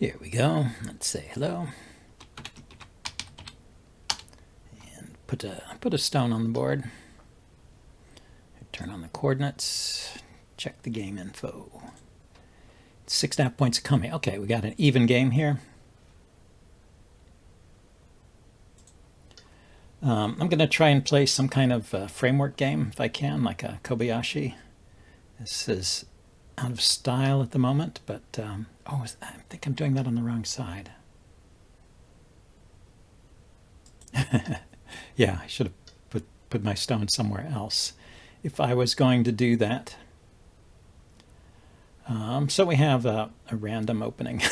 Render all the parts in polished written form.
Here we go. Let's say hello. And put a stone on the board. Turn on the coordinates. Check the game info. 6.5 points coming. Okay, we got an even game here. I'm going to try and play some kind of framework game if I can, like a Kobayashi. This is out of style at the moment, but I think I'm doing that on the wrong side. Yeah, I should have put my stone somewhere else if I was going to do that. So we have a random opening.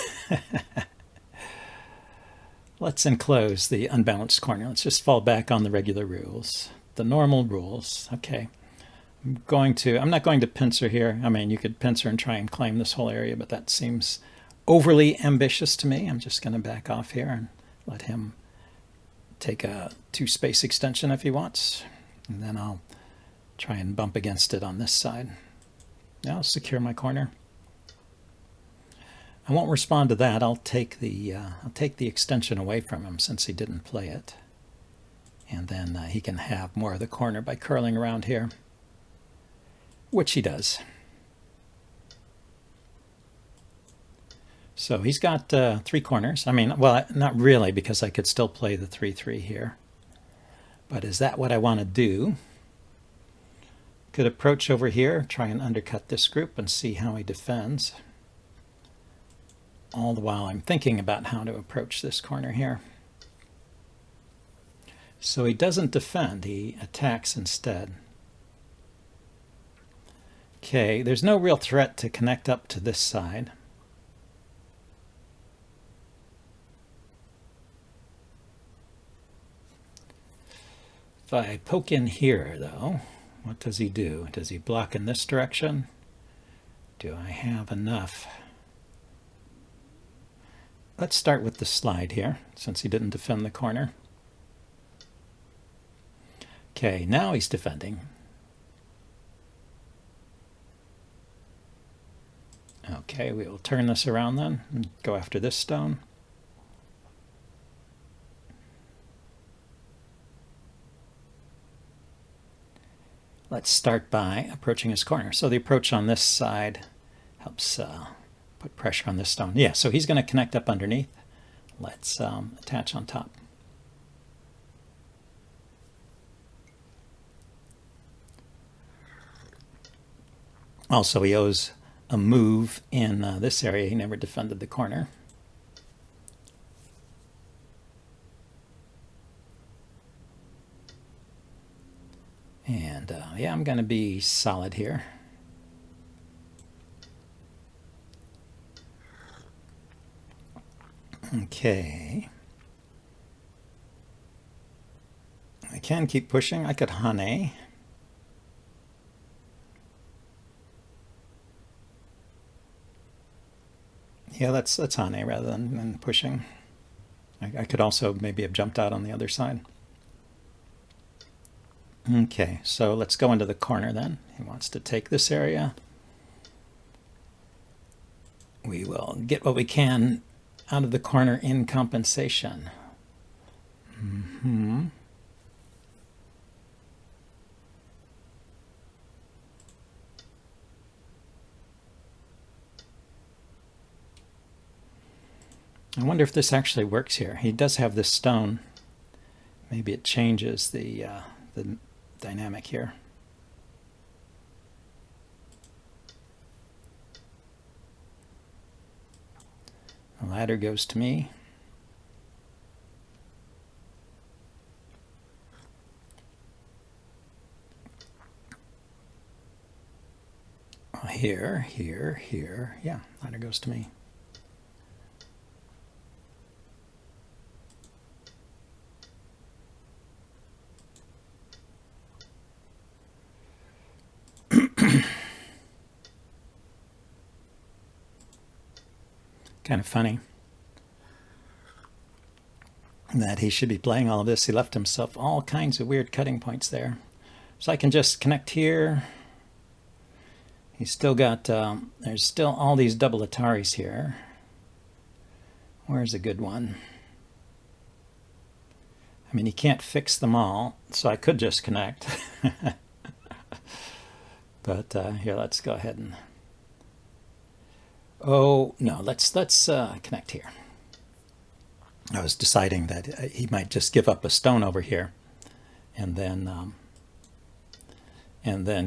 Let's enclose the unbalanced corner. Let's just fall back on the regular rules, the normal rules. Okay. I'm not going to pincer here. I mean, you could pincer and try and claim this whole area, but that seems overly ambitious to me. I'm just going to back off here and let him take a 2-space extension if he wants. And then I'll try and bump against it on this side. Now I'll secure my corner. I won't respond to that. I'll take the extension away from him since he didn't play it. And then he can have more of the corner by curling around here, which he does. So he's got 3 corners. I mean, well, not really, because I could still play the 3-3 here. But is that what I want to do? Could approach over here, try and undercut this group and see how he defends. All the while I'm thinking about how to approach this corner here. So he doesn't defend, he attacks instead. Okay, there's no real threat to connect up to this side. If I poke in here, though, what does he do? Does he block in this direction? Do I have enough? Let's start with the slide here, since he didn't defend the corner. Okay, now he's defending. Okay, we will turn this around then and go after this stone. Let's start by approaching his corner. So the approach on this side helps put pressure on this stone. Yeah, so he's going to connect up underneath. Let's attach on top. Also, he owes a move in this area. He never defended the corner. And yeah, I'm going to be solid here. Okay. I can keep pushing. I could hane. Yeah, let's hane rather than pushing. I could also maybe have jumped out on the other side. Okay, so let's go into the corner then. He wants to take this area. We will get what we can out of the corner in compensation. I wonder if this actually works here. He does have this stone. Maybe it changes the dynamic here. The ladder goes to me. Here, here, here. Yeah, ladder goes to me. Kind of funny that he should be playing all of this. He left himself all kinds of weird cutting points there. So I can just connect here. He's still got, there's still all these double Ataris here. Where's a good one? I mean, you can't fix them all, so I could just connect. But here, let's go ahead and... Oh, no, let's connect here. I was deciding that he might just give up a stone over here and then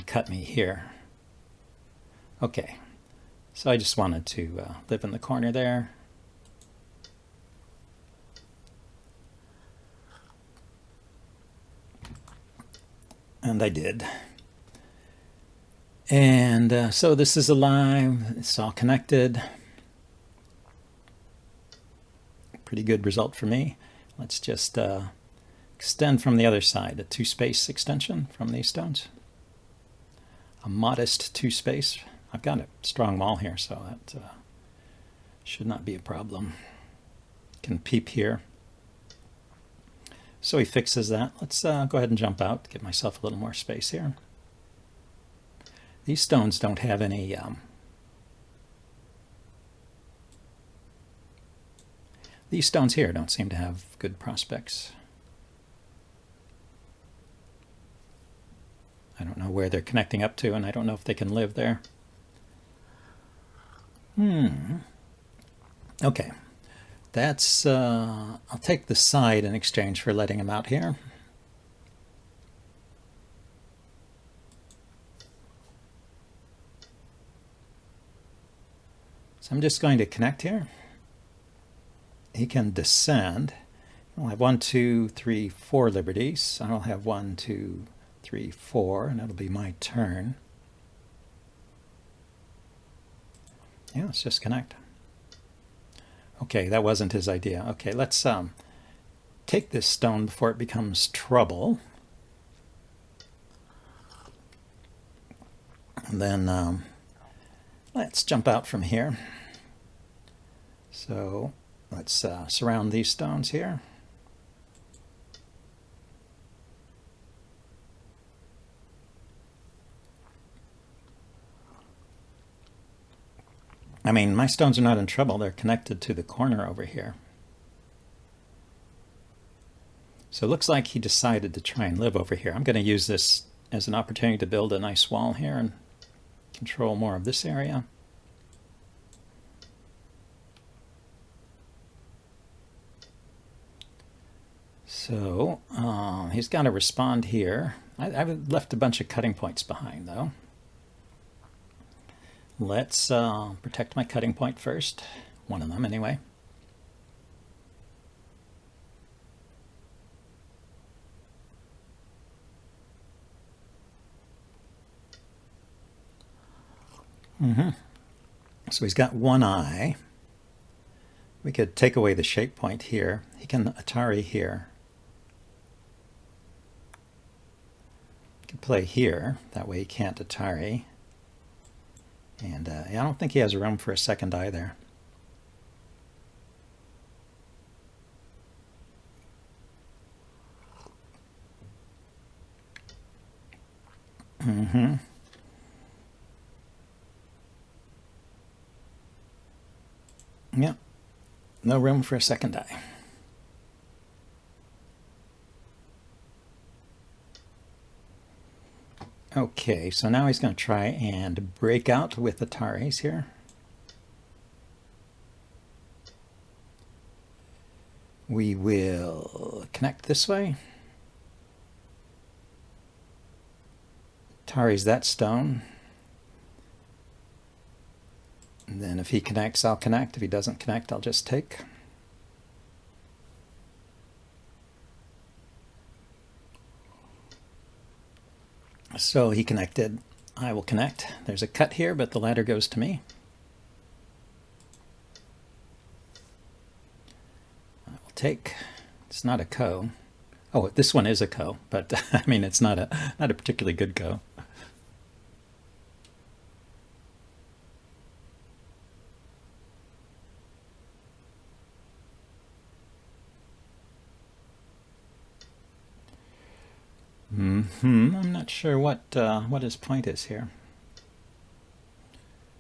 cut me here. Okay, so I just wanted to live in the corner there. And I did. And so this is alive. It's all connected. Pretty good result for me. Let's just extend from the other side, a 2-space extension from these stones. A modest 2-space. I've got a strong wall here, so that should not be a problem. Can peep here. So he fixes that. Let's go ahead and jump out, give myself a little more space here. These stones don't have any these stones here don't seem to have good prospects. I don't know where they're connecting up to, and I don't know if they can live there. Okay. That's, I'll take the side in exchange for letting him out here. So I'm just going to connect here. He can descend. I'll have 1, 2, 3, 4 liberties. I'll have 1, 2, 3, 4, and that'll be my turn. Yeah, let's just connect. Okay, that wasn't his idea. Okay, let's take this stone before it becomes trouble. And then let's jump out from here. So let's surround these stones here. I mean, my stones are not in trouble. They're connected to the corner over here. So it looks like he decided to try and live over here. I'm going to use this as an opportunity to build a nice wall here and control more of this area. So he's got to respond here. I've left a bunch of cutting points behind, though. Let's protect my cutting point first. One of them, anyway. So he's got one eye. We could take away the shape point here. He can Atari here. He could play here. That way he can't Atari. And I don't think he has room for a second eye there. Yep, no room for a second eye. Okay, so now he's going to try and break out with the Ataris here. We will connect this way. Atari's that stone. And then if he connects, I'll connect. If he doesn't connect, I'll just take. So he connected. I will connect. There's a cut here, but the ladder goes to me. I will take. It's not a ko. Oh, this one is a ko, but I mean it's not a particularly good ko. I'm not sure what his point is here.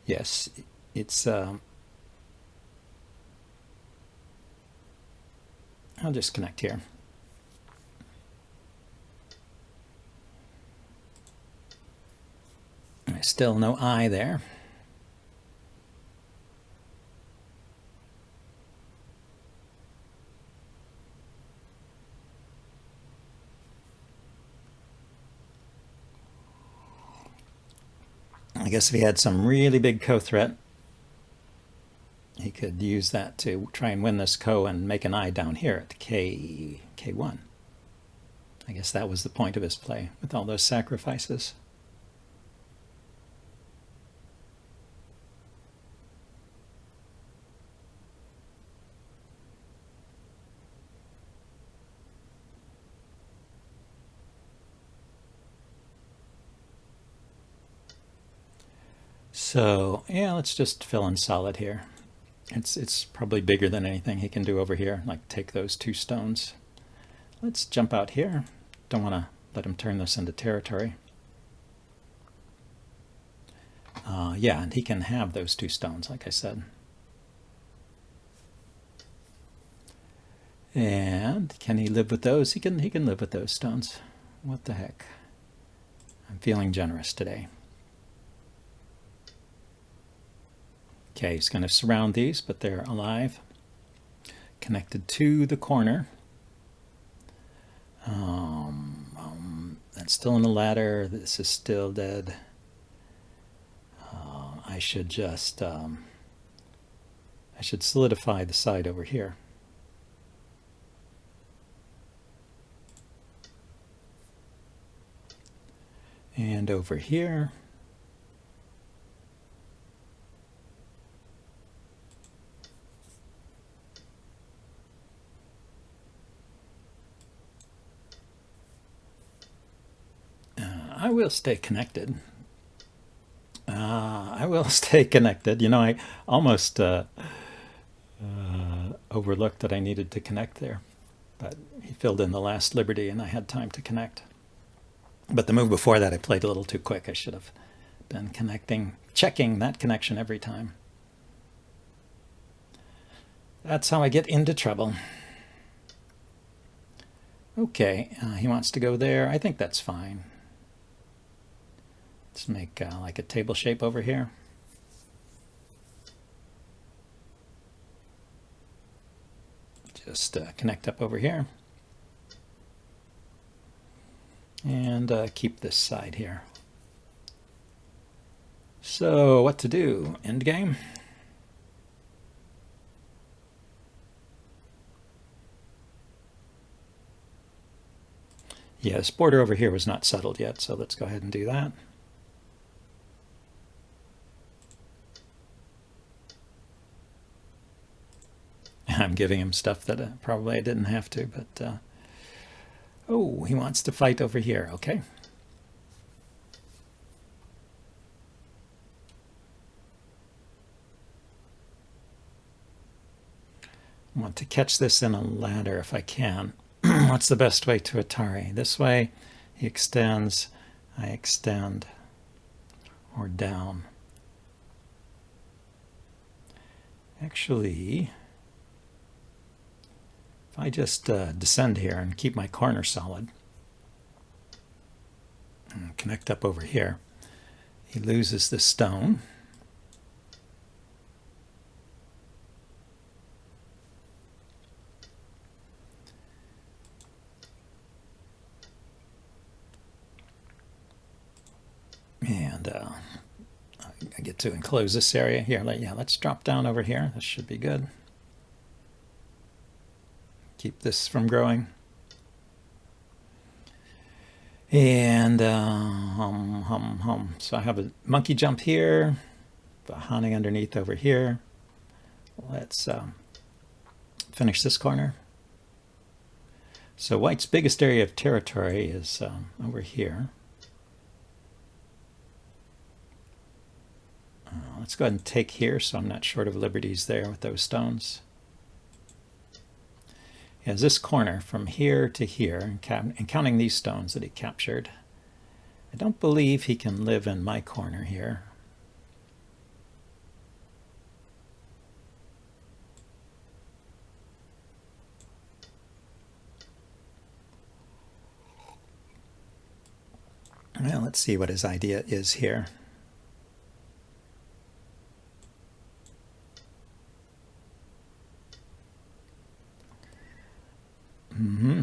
Yes, it's I'll just connect here. Still no I there. I guess if he had some really big co-threat, he could use that to try and win this co and make an I down here at K1. I guess that was the point of his play with all those sacrifices. So yeah, let's just fill in solid here. It's probably bigger than anything he can do over here, like take those 2 stones. Let's jump out here. Don't want to let him turn this into territory. Yeah, and he can have those 2 stones, like I said. And can he live with those? He can live with those stones. What the heck? I'm feeling generous today. Okay, he's going to surround these, but they're alive. Connected to the corner. That's still in the ladder. This is still dead. I should just I should solidify the side over here. And over here. I will stay connected. I will stay connected. You know, I almost overlooked that I needed to connect there. But he filled in the last liberty and I had time to connect. But the move before that I played a little too quick. I should have been checking that connection every time. That's how I get into trouble. Okay, he wants to go there. I think that's fine. Let's make like a table shape over here. Just connect up over here. And keep this side here. So what to do? End game? Yeah, this border over here was not settled yet, so let's go ahead and do that. I'm giving him stuff that probably I didn't have to, but oh, he wants to fight over here. Okay. I want to catch this in a ladder if I can. What's the best way to Atari? This way, he extends, I extend, or down. Actually, if I just descend here and keep my corner solid, and connect up over here, he loses this stone. And I get to enclose this area here. Yeah, let's drop down over here. This should be good. Keep this from growing. And so I have a monkey jump here, the hunting underneath over here. Let's finish this corner. So white's biggest area of territory is over here. Let's go ahead and take here so I'm not short of liberties there with those stones. He has this corner from here to here, and counting these stones that he captured. I don't believe he can live in my corner here. Well, let's see what his idea is here.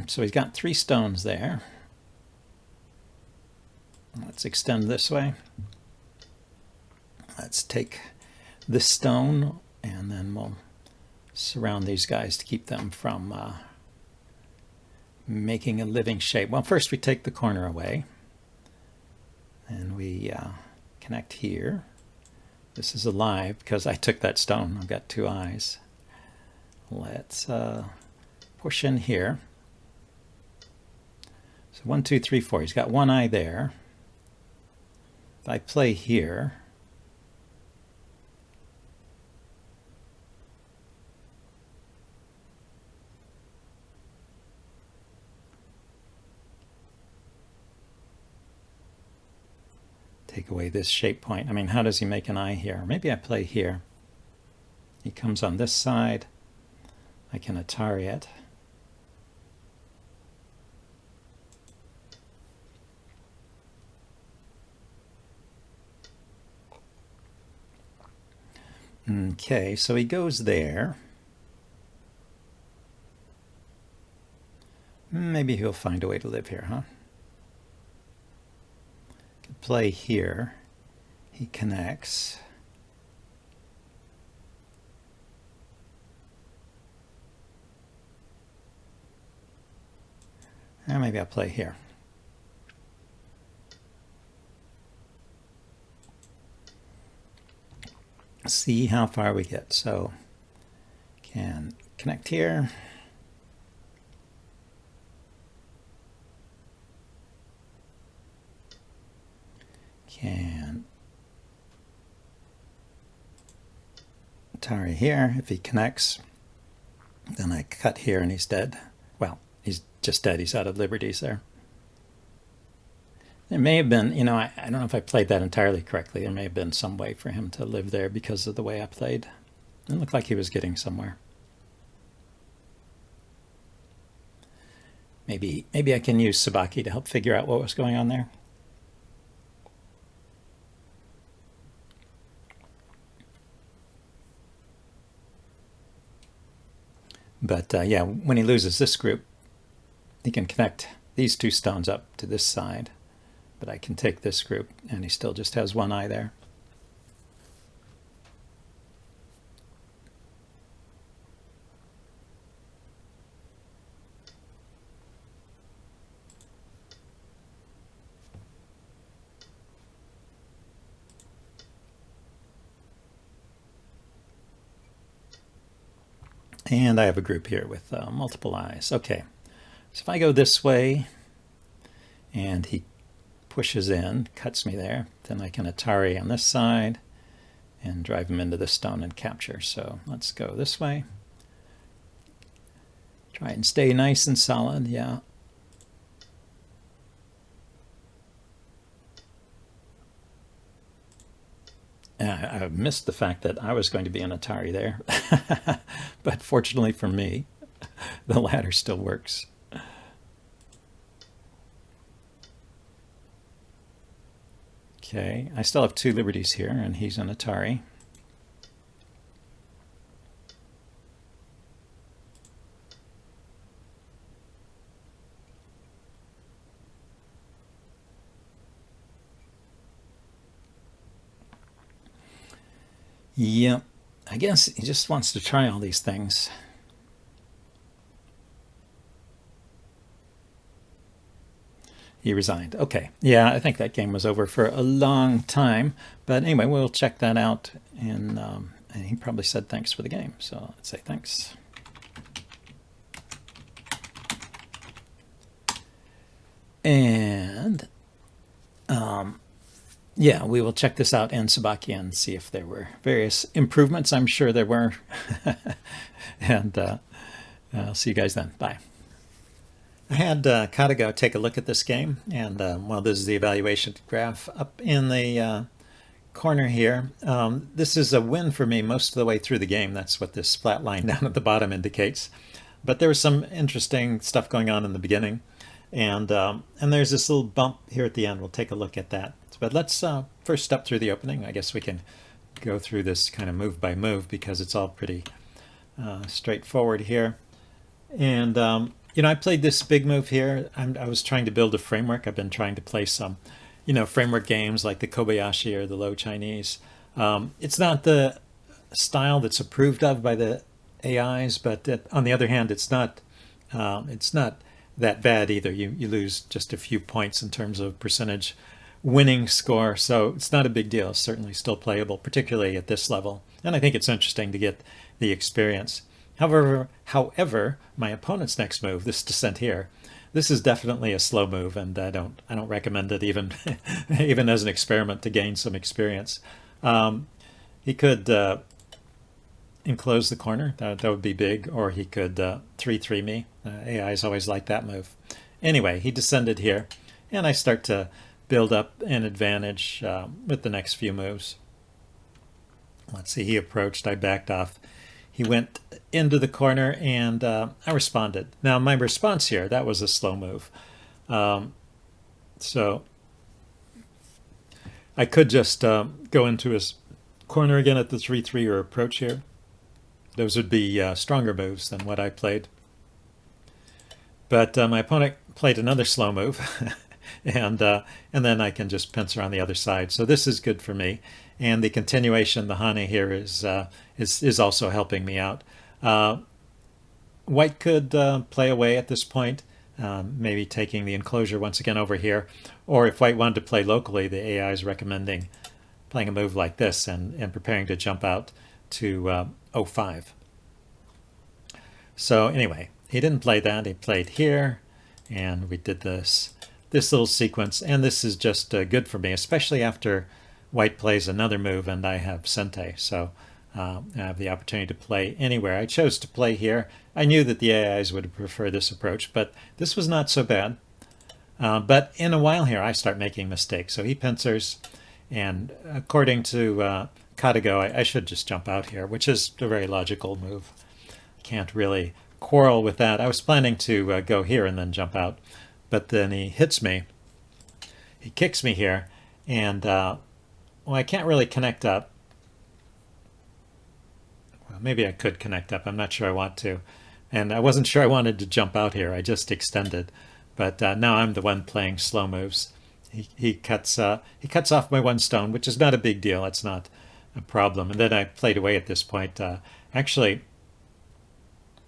So he's got 3 stones there. Let's extend this way. Let's take this stone and then we'll surround these guys to keep them from making a living shape. Well, first we take the corner away and we connect here. This is alive because I took that stone. I've got 2 eyes. Let's push in here. So 1, 2, 3, 4. He's got 1 eye there. If I play here, take away this shape point. I mean, how does he make an eye here? Maybe I play here. He comes on this side. I can Atari it. Okay, so he goes there. Maybe he'll find a way to live here, huh? Could play here. He connects. And maybe I'll play here. See how far we get. So can connect here. Can Atari here. If he connects, then I cut here and he's dead. Well, he's just dead. He's out of liberties there. There may have been, I don't know if I played that entirely correctly. There may have been some way for him to live there because of the way I played. It looked like he was getting somewhere. Maybe I can use Sabaki to help figure out what was going on there. But yeah, when he loses this group, he can connect these 2 stones up to this side. But I can take this group, and he still just has 1 eye there. And I have a group here with multiple eyes. Okay, so if I go this way, and he pushes in, cuts me there, then I can Atari on this side and drive him into the stone and capture. So let's go this way. Try and stay nice and solid, yeah. I missed the fact that I was going to be an Atari there. But fortunately for me, the ladder still works. Okay, I still have 2 liberties here, and he's an Atari. Yep, I guess he just wants to try all these things. He resigned. Okay. Yeah, I think that game was over for a long time. But anyway, we'll check that out. And he probably said thanks for the game. So let's say thanks. And yeah, we will check this out in Sabaki and see if there were various improvements. I'm sure there were. And I'll see you guys then. Bye. I had Katago take a look at this game, and well, this is the evaluation graph up in the corner here. This is a win for me most of the way through the game. That's what this flat line down at the bottom indicates. But there was some interesting stuff going on in the beginning. And there's this little bump here at the end. We'll take a look at that. But let's first step through the opening. I guess we can go through this kind of move by move because it's all pretty straightforward here. And I played this big move here. I was trying to build a framework. I've been trying to play some, framework games like the Kobayashi or the Low Chinese. It's not the style that's approved of by the AIs, but on the other hand, it's not that bad either. You lose just a few points in terms of percentage winning score, so it's not a big deal. It's certainly still playable, particularly at this level. And I think it's interesting to get the experience. However, my opponent's next move, this descent here, this is definitely a slow move, and I don't recommend it even even as an experiment to gain some experience. He could enclose the corner. That would be big, or he could 3-3 me. AI's always like that move. Anyway, he descended here, and I start to build up an advantage with the next few moves. Let's see, he approached, I backed off. He went into the corner, and I responded. Now, my response here, that was a slow move. So I could just go into his corner again at the 3-3 or approach here. Those would be stronger moves than what I played. But my opponent played another slow move, and then I can just pincer on the other side. So this is good for me. And the continuation, the Hane here, is also helping me out. White could play away at this point, maybe taking the enclosure once again over here. Or if White wanted to play locally, the AI is recommending playing a move like this and preparing to jump out to 0-5. So anyway, he didn't play that. He played here, and we did this little sequence. And this is just good for me, especially after White plays another move and I have Sente. So I have the opportunity to play anywhere. I chose to play here. I knew that the AIs would prefer this approach, but this was not so bad. But in a while here, I start making mistakes. So he pincers, and according to Katago, I should just jump out here, which is a very logical move. Can't really quarrel with that. I was planning to go here and then jump out, but then he hits me. He kicks me here, and well, I can't really connect up. Well, maybe I could connect up. I'm not sure I want to. And I wasn't sure I wanted to jump out here. I just extended. But now I'm the one playing slow moves. He cuts off my one stone, which is not a big deal. It's not a problem. And then I played away at this point. Actually,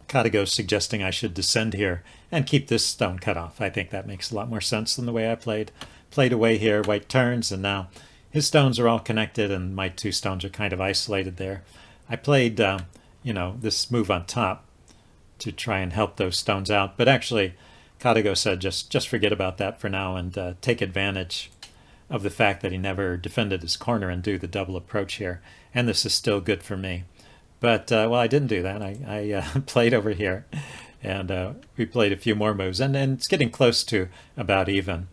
Katago's suggesting I should descend here and keep this stone cut off. I think that makes a lot more sense than the way I played. Played away here. White turns, and now his stones are all connected, and my two stones are kind of isolated there. I played, this move on top to try and help those stones out. But actually, Katago said just forget about that for now and take advantage of the fact that he never defended his corner and do the double approach here. And this is still good for me. But, well, I didn't do that. I played over here, and we played a few more moves. And it's getting close to about even.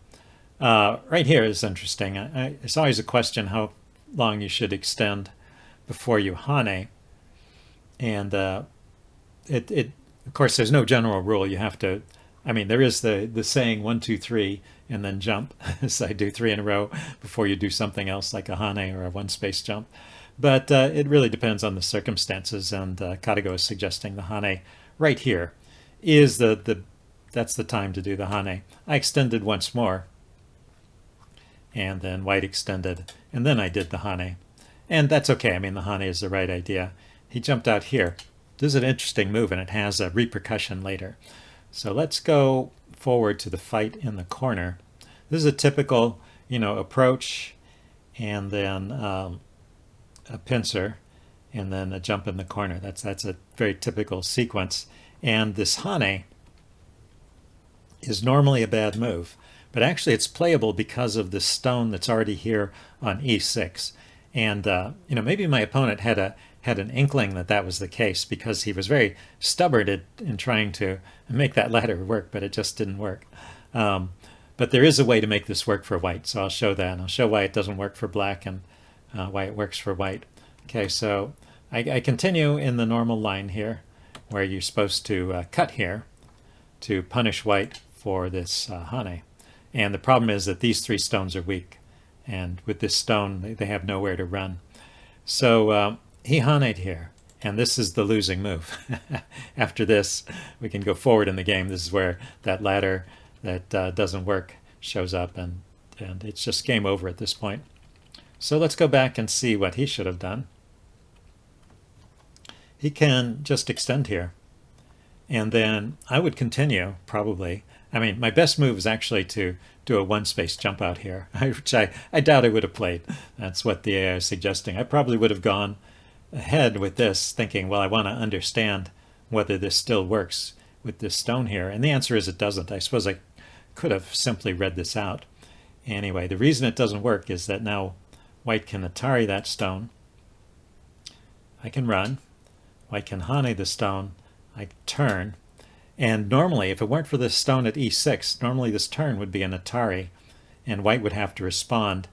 Right here is interesting. It's always a question how long you should extend before you Hane. And of course, there's no general rule. You have to, there is the saying 1, 2, 3, and then jump. So I do 3 in a row before you do something else like a Hane or a one-space jump. But it really depends on the circumstances, and Katago is suggesting the Hane right here is that's the time to do the Hane. I extended once more, and then White extended, and then I did the Hane. And that's okay. The Hane is the right idea. He jumped out here. This is an interesting move, and it has a repercussion later. So let's go forward to the fight in the corner. This is a typical, approach, and then a pincer, and then a jump in the corner. That's a very typical sequence. And this Hane is normally a bad move, but actually it's playable because of the stone that's already here on e6. And maybe my opponent had an inkling that was the case, because he was very stubborn in trying to make that ladder work, but it just didn't work. But there is a way to make this work for White, so I'll show that. And I'll show why it doesn't work for Black and why it works for White. Okay, so I continue in the normal line here, where you're supposed to cut here to punish White for this Hane. And the problem is that these 3 stones are weak. And with this stone, they have nowhere to run. So he Hane'd here. And this is the losing move. After this, we can go forward in the game. This is where that ladder that doesn't work shows up, and it's just game over at this point. So let's go back and see what he should have done. He can just extend here. And then I would continue, probably. I mean, my best move is actually to do a 1-space jump out here, which I doubt I would have played. That's what the AI is suggesting. I probably would have gone ahead with this, thinking, well, I want to understand whether this still works with this stone here. And the answer is it doesn't. I suppose I could have simply read this out. Anyway, the reason it doesn't work is that now white can Atari that stone. I can run. White can Hane the stone. I turn. And normally, if it weren't for this stone at e6, normally this turn would be an Atari, and white would have to respond.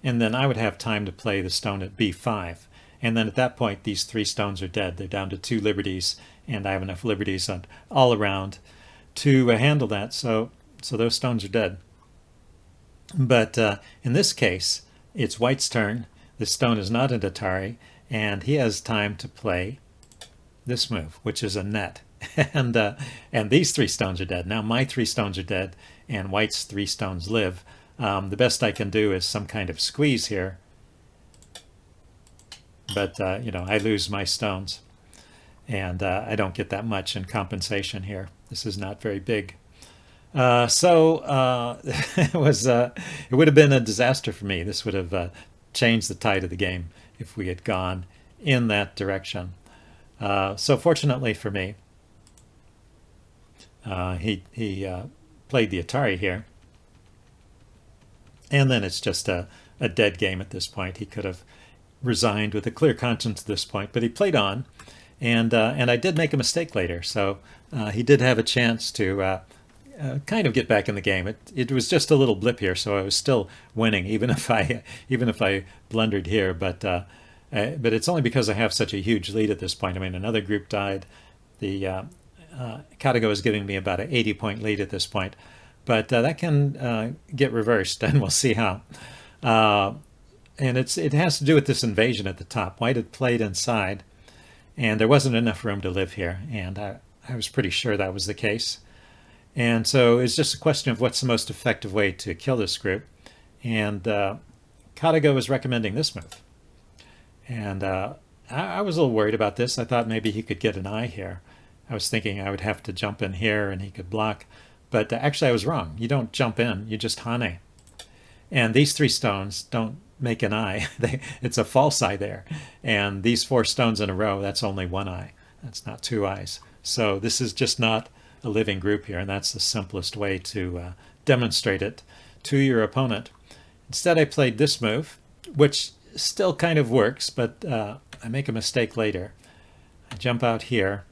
And then I would have time to play the stone at b5. And then at that point, these 3 stones are dead. They're down to 2 liberties, and I have enough liberties all around to handle that. So those stones are dead. But in this case, it's white's turn. This stone is not an Atari, and he has time to play this move, which is a net. And these 3 stones are dead. Now my 3 stones are dead, and white's 3 stones live. The best I can do is some kind of squeeze here. But, I lose my stones, and I don't get that much in compensation here. This is not very big. It would have been a disaster for me. This would have changed the tide of the game if we had gone in that direction. So fortunately for me, he played the Atari here. And then it's just a dead game at this point. He could have resigned with a clear conscience at this point, but he played on, and I did make a mistake later, so he did have a chance to kind of get back in the game. It was just a little blip here, so I was still winning, even if I blundered here. But it's only because I have such a huge lead at this point. I mean, another group died. The Katago is giving me about an 80-point lead at this point, but that can get reversed, and we'll see how. And it has to do with this invasion at the top. White had played inside, and there wasn't enough room to live here, and I was pretty sure that was the case. And so it's just a question of what's the most effective way to kill this group. And Katago was recommending this move. And I was a little worried about this. I thought maybe he could get an eye here. I was thinking I would have to jump in here and he could block. But actually I was wrong. You don't jump in, you just Hane. And these 3 stones don't make an eye. It's a false eye there. And these 4 stones in a row, that's only 1 eye. That's not 2 eyes. So this is just not a living group here, and that's the simplest way to demonstrate it to your opponent. Instead, I played this move, which still kind of works, but I make a mistake later. I jump out here.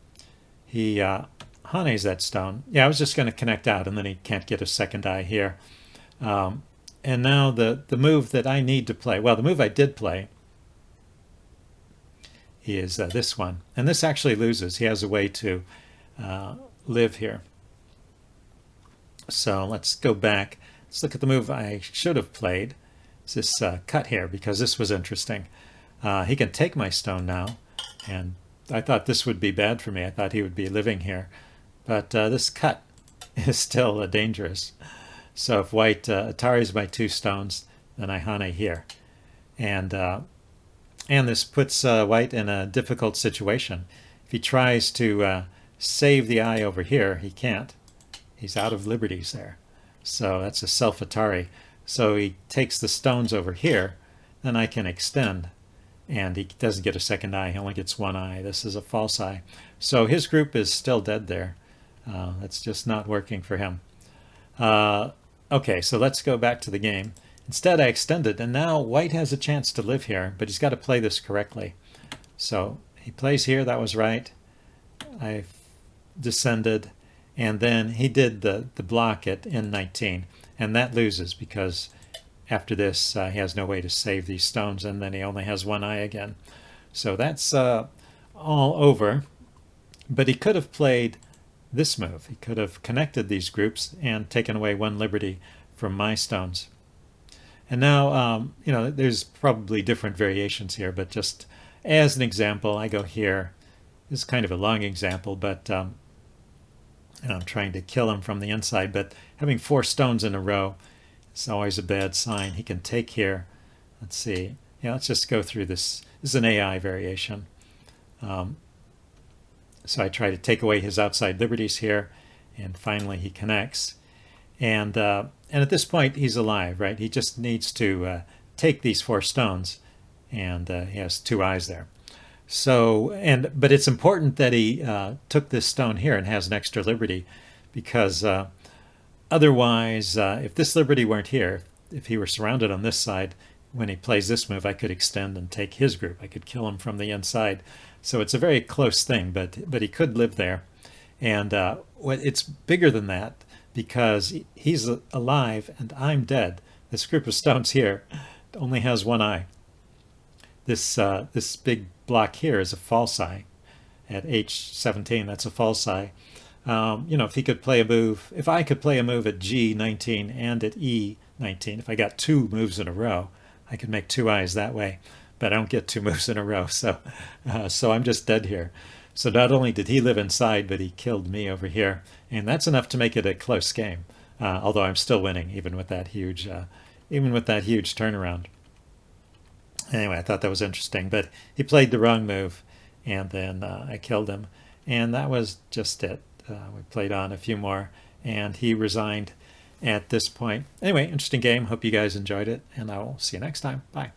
He Hane's that stone. Yeah, I was just going to connect out, and then he can't get a second eye here. And now the move that I need to play, well, the move I did play is this one. And this actually loses. He has a way to live here. So let's go back. Let's look at the move I should have played. It's this cut here, because this was interesting. He can take my stone now, and I thought this would be bad for me. I thought he would be living here. But this cut is still dangerous. So if white Ataris my 2 stones, then I Hane here. And this puts white in a difficult situation. If he tries to save the eye over here, he can't. He's out of liberties there. So that's a self-Atari. So he takes the stones over here, then I can extend. And he doesn't get a second eye, he only gets 1 eye. This is a false eye. So his group is still dead there. That's just not working for him. Okay, so let's go back to the game. Instead, I extended, and now white has a chance to live here, but he's got to play this correctly. So he plays here, that was right. I descended, and then he did the block at N19, and that loses because after this he has no way to save these stones, and then he only has 1 eye again. So that's all over, but he could have played this move. He could have connected these groups and taken away one liberty from my stones. And now, there's probably different variations here, but just as an example, I go here. This is kind of a long example, but and I'm trying to kill him from the inside, but having 4 stones in a row is always a bad sign. He can take here. Let's see. Yeah, let's just go through this. This is an AI variation. So I try to take away his outside liberties here, and finally he connects. And at this point, he's alive, right? He just needs to take these 4 stones, and he has 2 eyes there. So, but it's important that he took this stone here and has an extra liberty, because otherwise, if this liberty weren't here, if he were surrounded on this side, when he plays this move, I could extend and take his group. I could kill him from the inside. So it's a very close thing, but he could live there. And it's bigger than that, because he's alive and I'm dead. This group of stones here only has 1 eye. This big block here is a false eye. At H17, that's a false eye. If he could play a move, if I could play a move at G19 and at E19, if I got 2 moves in a row, I could make 2 eyes that way. But I don't get 2 moves in a row, so I'm just dead here. So not only did he live inside, but he killed me over here, and that's enough to make it a close game. Although I'm still winning, even with that huge turnaround. Anyway, I thought that was interesting, but he played the wrong move, and then I killed him, and that was just it. We played on a few more, and he resigned at this point. Anyway, interesting game. Hope you guys enjoyed it, and I will see you next time. Bye.